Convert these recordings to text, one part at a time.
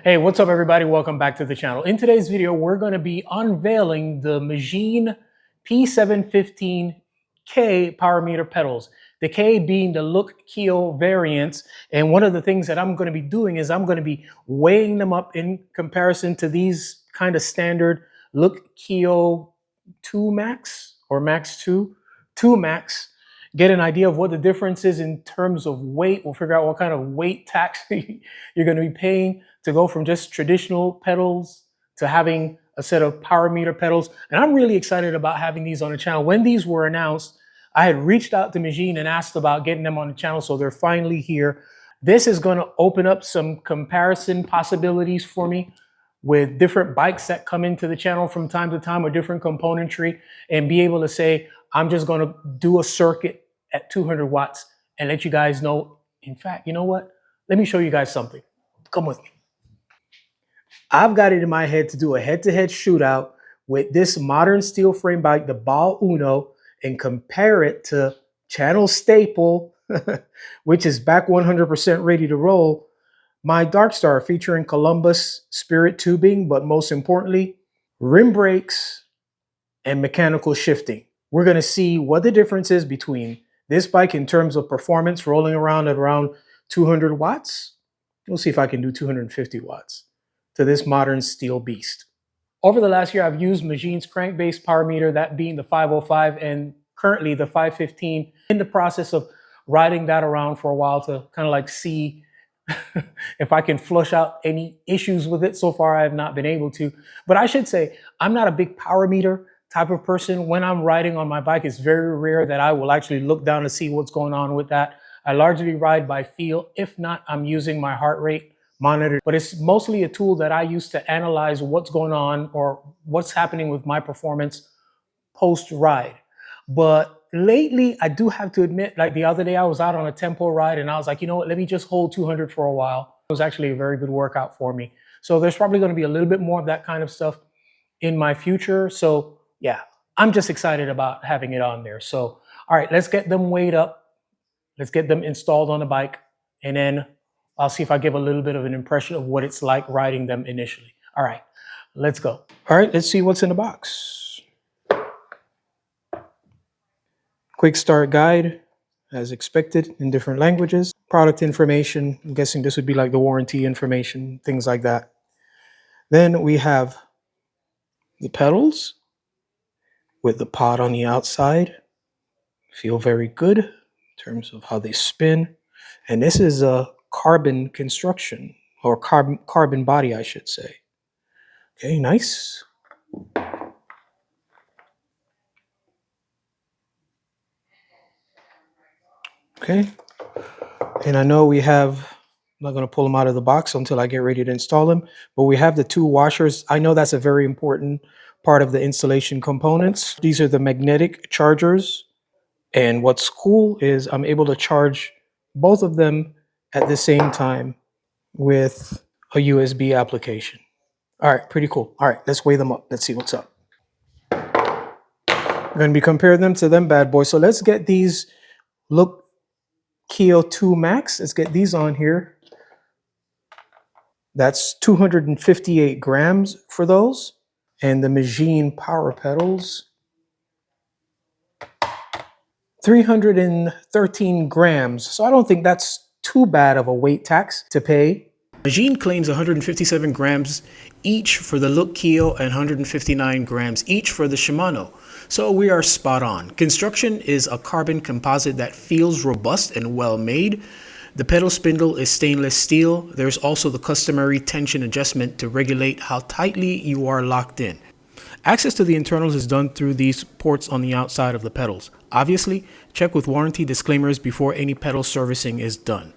Hey, what's up everybody? Welcome back to the channel. In today's video, we're going to be unveiling the Magene P715K power meter pedals. The K being the look keel variants. And one of the things that I'm going to be doing is I'm going to be weighing them up in comparison to these kind of standard look keel 2 Max or Max 2 Max. Get an idea of what the difference is in terms of weight. We'll figure out what kind of weight tax you're going to be paying to go from just traditional pedals to having a set of power meter pedals. And I'm really excited about having these on the channel. When these were announced, I had reached out to Magene and asked about getting them on the channel, so they're finally here. This is going to open up some comparison possibilities for me with different bikes that come into the channel from time to time or different componentry, and be able to say, I'm just going to do a circuit at 200 watts and let you guys know. In fact, you know what? Let me show you guys something. Come with me. I've got it in my head to do a head-to-head shootout with this modern steel frame bike, the Ball Uno, and compare it to channel staple, which is back 100% ready to roll, my Dark Star featuring Columbus Spirit tubing, but most importantly, rim brakes and mechanical shifting. We're going to see what the difference is between this bike in terms of performance, rolling around at around 200 watts. We'll see if I can do 250 watts to this modern steel beast. Over the last year, I've used Magene's crank-based power meter, that being the 505 and currently the 515, in the process of riding that around for a while to kind of like see if I can flush out any issues with it. So far, I have not been able to. But I should say, I'm not a big power meter type of person. When I'm riding on my bike, it's very rare that I will actually look down to see what's going on with that. I largely ride by feel. If not, I'm using my heart rate monitor. But it's mostly a tool that I use to analyze what's going on or what's happening with my performance post-ride. But lately, I do have to admit, like the other day, I was out on a tempo ride and I was like, you know what, let me just hold 200 for a while. It was actually a very good workout for me. So there's probably going to be a little bit more of that kind of stuff in my future. So yeah, I'm just excited about having it on there. So, all right, let's get them weighed up. Let's get them installed on the bike. And then I'll see if I give a little bit of an impression of what it's like riding them initially. All right, let's go. All right, let's see what's in the box. Quick start guide, as expected, in different languages. Product information, I'm guessing this would be like the warranty information, things like that. Then we have the pedals with the pod on the outside. Feel very good in terms of how they spin. And this is a carbon construction, or carbon body, I should say. Okay, nice. Okay, and I know we have, I'm not going to pull them out of the box until I get ready to install them, but we have the 2 washers. I know that's a very important part of the installation components. These are the magnetic chargers, and what's cool is I'm able to charge both of them at the same time with a USB application. All right, pretty cool. All right, let's weigh them up. Let's see what's up. We're going to be comparing them to them bad boys. So let's get these look keel 2 Max. Let's get these on here. That's 258 grams for those. And the Magene power pedals, 313 grams. So I don't think that's too bad of a weight tax to pay. Magene claims 157 grams each for the look keel and 159 grams each for the Shimano. So we are spot on. Construction is a carbon composite that feels robust and well made. The pedal spindle is stainless steel. There's also the customary tension adjustment to regulate how tightly you are locked in. Access to the internals is done through these ports on the outside of the pedals. Obviously, check with warranty disclaimers before any pedal servicing is done.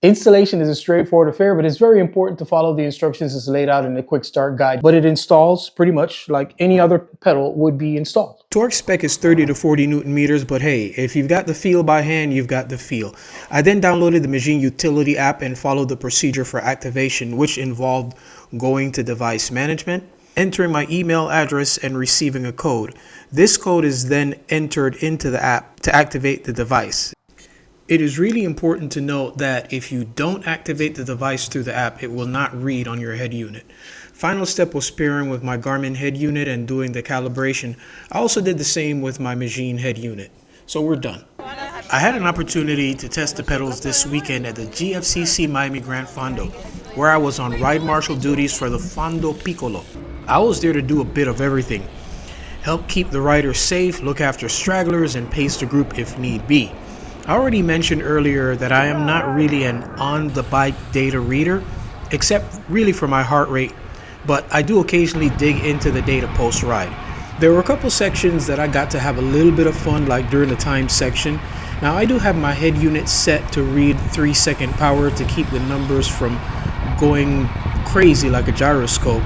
Installation is a straightforward affair, but it's very important to follow the instructions as laid out in the quick start guide. But it installs pretty much like any other pedal would be installed. Torque spec is 30 to 40 Newton meters, but hey, if you've got the feel by hand, you've got the feel. I then downloaded the Magene utility app and followed the procedure for activation, which involved going to device management, entering my email address and receiving a code. This code is then entered into the app to activate the device. It is really important to note that if you don't activate the device through the app, it will not read on your head unit. Final step was pairing with my Garmin head unit and doing the calibration. I also did the same with my Magene head unit. So we're done. I had an opportunity to test the pedals this weekend at the GFCC Miami Grand Fondo, where I was on ride marshal duties for the Fondo Piccolo. I was there to do a bit of everything. Help keep the riders safe, look after stragglers, and pace the group if need be. I already mentioned earlier that I am not really an on-the-bike data reader, except really for my heart rate, but I do occasionally dig into the data post-ride. There were a couple sections that I got to have a little bit of fun, like during the time section. Now I do have my head unit set to read 3-second power to keep the numbers from going crazy like a gyroscope.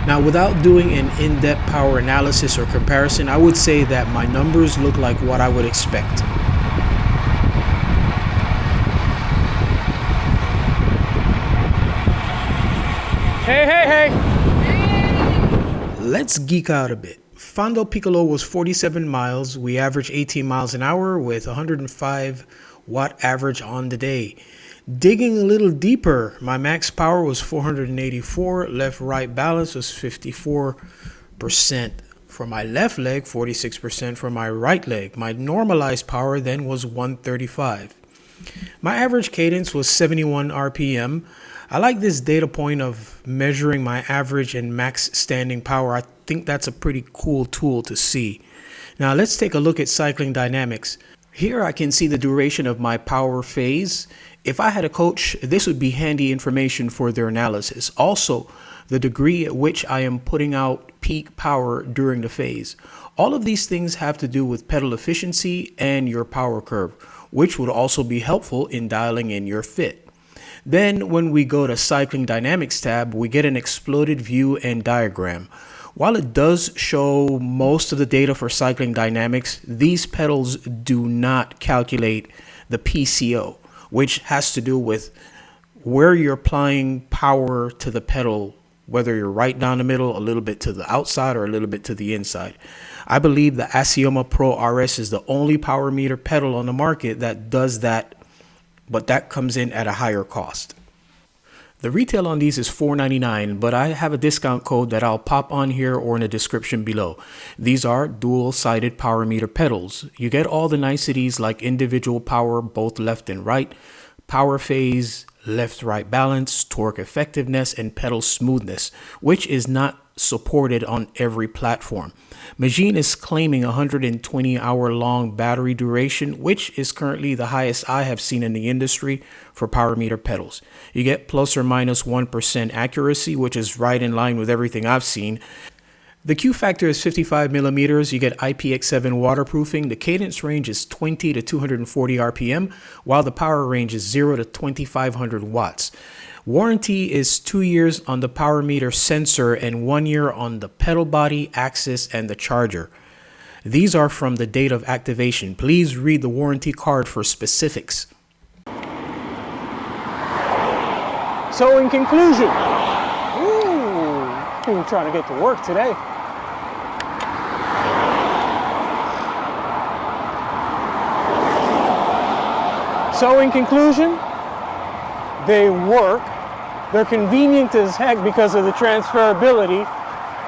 Now without doing an in-depth power analysis or comparison, I would say that my numbers look like what I would expect. Hey! Let's geek out a bit. Fondo Piccolo was 47 miles. We averaged 18 miles an hour with 105 watt average on the day. Digging a little deeper, my max power was 484. Left-right balance was 54%. For my left leg, 46%. For my right leg, my normalized power then was 135. My average cadence was 71 RPM. I like this data point of measuring my average and max standing power. I think that's a pretty cool tool to see. Now let's take a look at cycling dynamics. Here I can see the duration of my power phase. If I had a coach, this would be handy information for their analysis. Also, the degree at which I am putting out peak power during the phase. All of these things have to do with pedal efficiency and your power curve, which would also be helpful in dialing in your fit. Then when we go to Cycling Dynamics tab, we get an exploded view and diagram. While it does show most of the data for Cycling Dynamics, these pedals do not calculate the PCO, which has to do with where you're applying power to the pedal, whether you're right down the middle, a little bit to the outside, or a little bit to the inside. I believe the Asioma Pro RS is the only PowerMeter pedal on the market that does that, but that comes in at a higher cost. The retail on these is $4.99, but I have a discount code that I'll pop on here or in the description below. These are dual-sided PowerMeter pedals. You get all the niceties like individual power, both left and right, power phase, left-right balance, torque effectiveness, and pedal smoothness, which is not supported on every platform. Magene is claiming 120-hour-long battery duration, which is currently the highest I have seen in the industry for PowerMeter pedals. You get plus or minus 1% accuracy, which is right in line with everything I've seen. The Q factor is 55 millimeters. You get IPX7 waterproofing. The cadence range is 20 to 240 RPM, while the power range is 0 to 2500 watts. Warranty is 2 years on the PowerMeter sensor and 1 year on the pedal body, axis, and the charger. These are from the date of activation. Please read the warranty card for specifics. So in conclusion, I'm trying to get to work today. So in conclusion, they work. They're convenient as heck because of the transferability.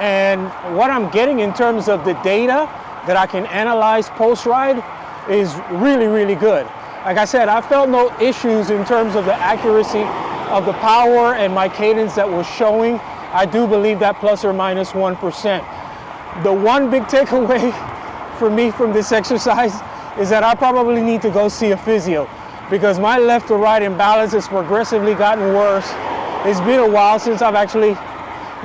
And what I'm getting in terms of the data that I can analyze post-ride is really, really good. Like I said, I felt no issues in terms of the accuracy of the power and my cadence that was showing. I do believe that plus or minus 1%. The one big takeaway for me from this exercise is that I probably need to go see a physio, because my left to right imbalance has progressively gotten worse. It's been a while since I've actually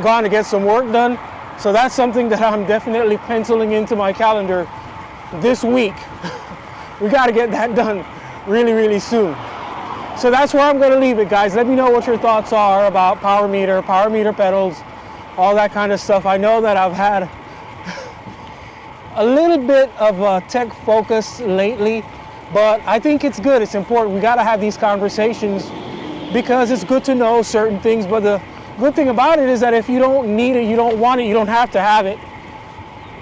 gone to get some work done. So that's something that I'm definitely penciling into my calendar this week. We got to get that done really, really soon. So that's where I'm going to leave it, guys. Let me know what your thoughts are about PowerMeter pedals, all that kind of stuff. I know that I've had a little bit of a tech focus lately, but I think it's good. It's important. We got to have these conversations because it's good to know certain things. But the good thing about it is that if you don't need it, you don't want it, you don't have to have it.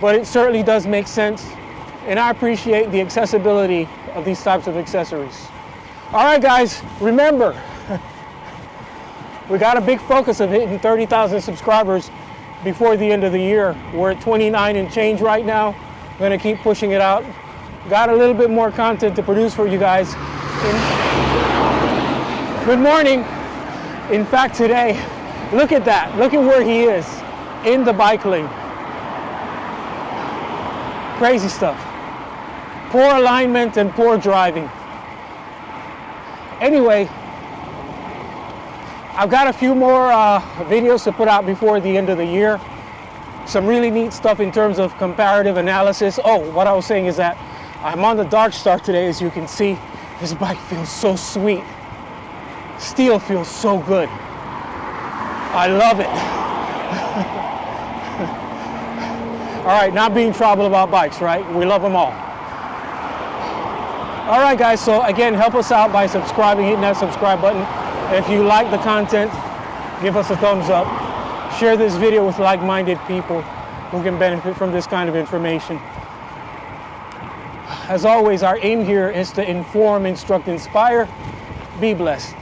But it certainly does make sense. And I appreciate the accessibility of these types of accessories. All right, guys, remember, we got a big focus of hitting 30,000 subscribers before the end of the year. We're at 29 and change right now. I'm gonna keep pushing it out. Got a little bit more content to produce for you guys. Good morning. In fact, today, look at that. Look at where he is in the bike lane. Crazy stuff. Poor alignment and poor driving. Anyway, I've got a few more videos to put out before the end of the year. Some really neat stuff in terms of comparative analysis. Oh, what I was saying is that I'm on the Dark Star today, as you can see. This bike feels so sweet. Steel feels so good. I love it. All right, not being trouble about bikes, right? We love them all. All right, guys, so again, help us out by subscribing, hitting that subscribe button. If you like the content, give us a thumbs up. Share this video with like-minded people who can benefit from this kind of information. As always, our aim here is to inform, instruct, inspire. Be blessed.